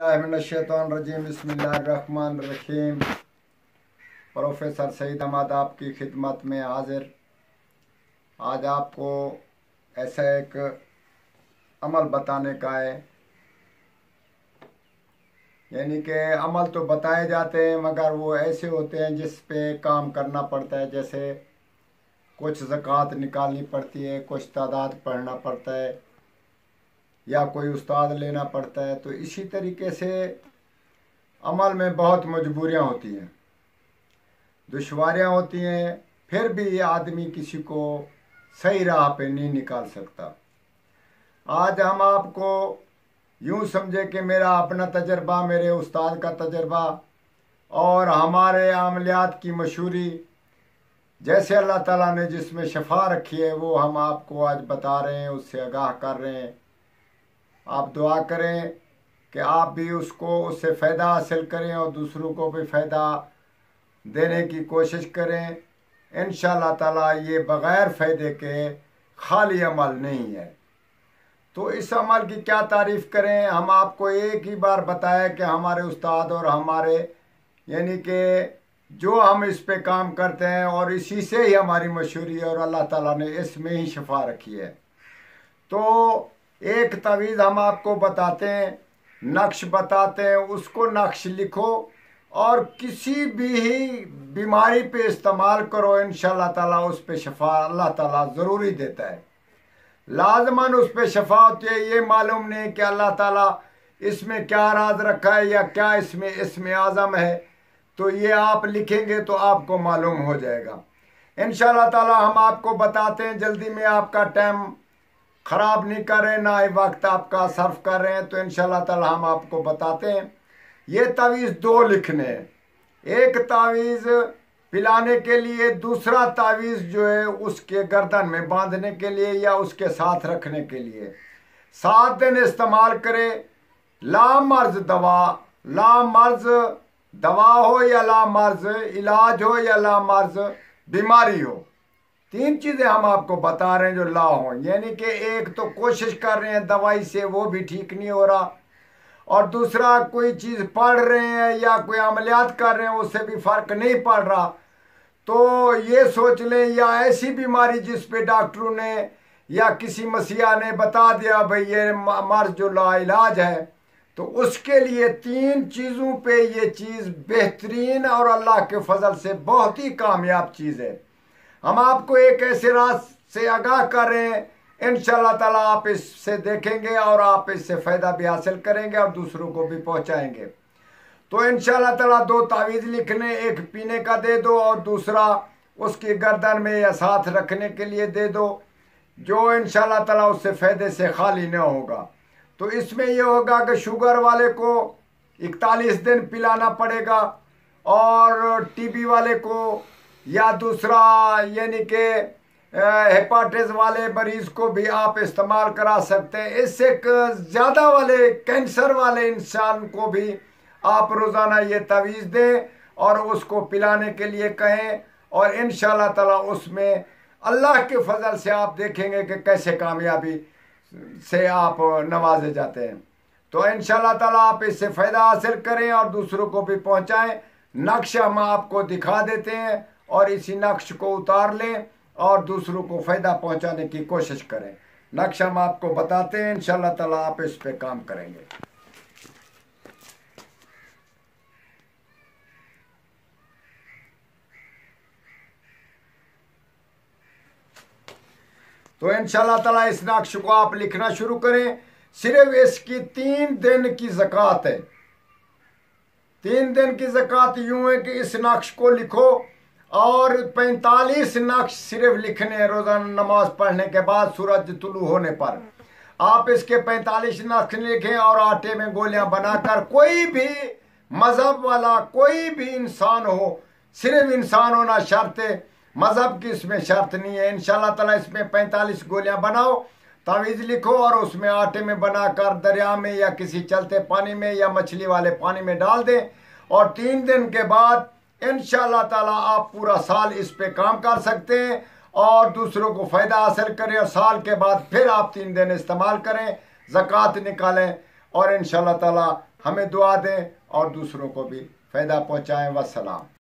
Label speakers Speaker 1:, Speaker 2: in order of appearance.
Speaker 1: रजीम बिस्मिल्लाहिर्रहमानिर्रहीम। प्रोफेसर सईद अहमद आपकी खिदमत में हाजिर। आज आपको ऐसा एक अमल बताने का है, यानी कि अमल तो बताए जाते हैं मगर वो ऐसे होते हैं जिस पे काम करना पड़ता है। जैसे कुछ ज़कात निकालनी पड़ती है, कुछ तादाद पढ़ना पड़ता है या कोई उस्ताद लेना पड़ता है। तो इसी तरीके से अमल में बहुत मजबूरियां होती हैं, दुश्वारियां होती हैं, फिर भी ये आदमी किसी को सही राह पे नहीं निकाल सकता। आज हम आपको यूं समझे कि मेरा अपना तजर्बा, मेरे उस्ताद का तजर्बा और हमारे अमलियात की मशहूरी, जैसे अल्लाह ताला ने जिसमें शफा रखी है वो हम आपको आज बता रहे हैं, उससे आगाह कर रहे हैं। आप दुआ करें कि आप भी उससे फ़ायदा हासिल करें और दूसरों को भी फ़ायदा देने की कोशिश करें। इंशाअल्लाह ताला ये बग़ैर फ़ायदे के खाली अमल नहीं है। तो इस अमल की क्या तारीफ़ करें। हम आपको एक ही बार बताया कि हमारे उस्ताद और हमारे यानी कि जो हम इस पे काम करते हैं और इसी से ही हमारी मशहूरी है और अल्लाह ताला ने इसमें ही शफा रखी है। तो एक तवीज़ हम आपको बताते हैं, नक्श बताते हैं, उसको नक्श लिखो और किसी भी बीमारी पे इस्तेमाल करो। इंशाअल्लाह ताला उस पे शफा अल्लाह ताला ज़रूरी देता है, लाजमन उस पे शफा होती है। ये मालूम नहीं कि अल्लाह ताला इसमें क्या राज रखा है या क्या इसमें आज़म है, तो ये आप लिखेंगे तो आपको मालूम हो जाएगा। इंशाअल्लाह ताला हम आपको बताते हैं, जल्दी में आपका टाइम ख़राब नहीं कर रहे, ना ही वक्त आपका सर्फ कर रहे हैं। तो इंशाअल्लाह ताला हम आपको बताते हैं। ये तावीज़ दो लिखने हैं, एक तावीज़ पिलाने के लिए, दूसरा तावीज़ जो है उसके गर्दन में बांधने के लिए या उसके साथ रखने के लिए। 7 दिन इस्तेमाल करें। लामर्ज दवा, लामर्ज दवा हो या लामर्ज इलाज हो या लामर्ज बीमारी हो, 3 चीज़ें हम आपको बता रहे हैं जो ला हो। यानी कि एक तो कोशिश कर रहे हैं दवाई से, वो भी ठीक नहीं हो रहा, और दूसरा कोई चीज़ पढ़ रहे हैं या कोई अमलियात कर रहे हैं उससे भी फ़र्क नहीं पड़ रहा। तो ये सोच लें, या ऐसी बीमारी जिस पे डॉक्टरों ने या किसी मसीहा ने बता दिया भाई ये मर्ज जो लाइलाज है, तो उसके लिए 3 चीज़ों पे ये चीज़ बेहतरीन और अल्लाह के फजल से बहुत ही कामयाब चीज़ है। हम आपको एक ऐसे राज से आगाह कर रहे हैं, इंशाअल्लाह ताला आप इससे देखेंगे और आप इससे फ़ायदा भी हासिल करेंगे और दूसरों को भी पहुंचाएंगे। तो इंशाअल्लाह ताला 2 तावीज़ लिखने, एक पीने का दे दो और दूसरा उसकी गर्दन में या साथ रखने के लिए दे दो, जो इंशाअल्लाह ताला उससे फ़ायदे से खाली न होगा। तो इसमें यह होगा कि शुगर वाले को 41 दिन पिलाना पड़ेगा और टीबी वाले को या दूसरा यानी कि हेपाटाइटिस वाले मरीज को भी आप इस्तेमाल करा सकते हैं। इससे ज़्यादा वाले कैंसर वाले इंसान को भी आप रोज़ाना ये तावीज़ दें और उसको पिलाने के लिए कहें, और इंशाअल्लाह ताला उसमें अल्लाह के फजल से आप देखेंगे कि कैसे कामयाबी से आप नवाजे जाते हैं। तो इंशाअल्लाह ताला आप इससे फ़ायदा हासिल करें और दूसरों को भी पहुँचाएँ। नक्श हम आपको दिखा देते हैं और इसी नक्श को उतार लें और दूसरों को फ़ायदा पहुंचाने की कोशिश करें। नक्श हम आपको बताते हैं, इंशाअल्लाह ताला आप इस पे काम करेंगे। तो इंशाअल्लाह ताला इस नक्श को आप लिखना शुरू करें। सिर्फ इसकी 3 दिन की ज़कात है। 3 दिन की ज़कात यूं है कि इस नक्श को लिखो और 45 नक्श सिर्फ लिखने हैं रोज़ाना नमाज पढ़ने के बाद सूरज तुलू होने पर। आप इसके 45 नक्श लिखें और आटे में गोलियां बनाकर, कोई भी मज़हब वाला कोई भी इंसान हो, सिर्फ इंसान होना शर्त है, मज़हब की इसमें शर्त नहीं है। इंशाअल्लाह ताला इसमें 45 गोलियां बनाओ, तावीज़ लिखो और उसमें आटे में बनाकर दरिया में या किसी चलते पानी में या मछली वाले पानी में डाल दें, और 3 दिन के बाद इंशाअल्लाह ताला आप पूरा साल इस पे काम कर सकते हैं और दूसरों को फ़ायदा हासिल करें। और साल के बाद फिर आप 3 दिन इस्तेमाल करें, ज़कात निकालें और इंशाअल्लाह ताला हमें दुआ दें और दूसरों को भी फ़ायदा पहुँचाएँ। वस्सलाम।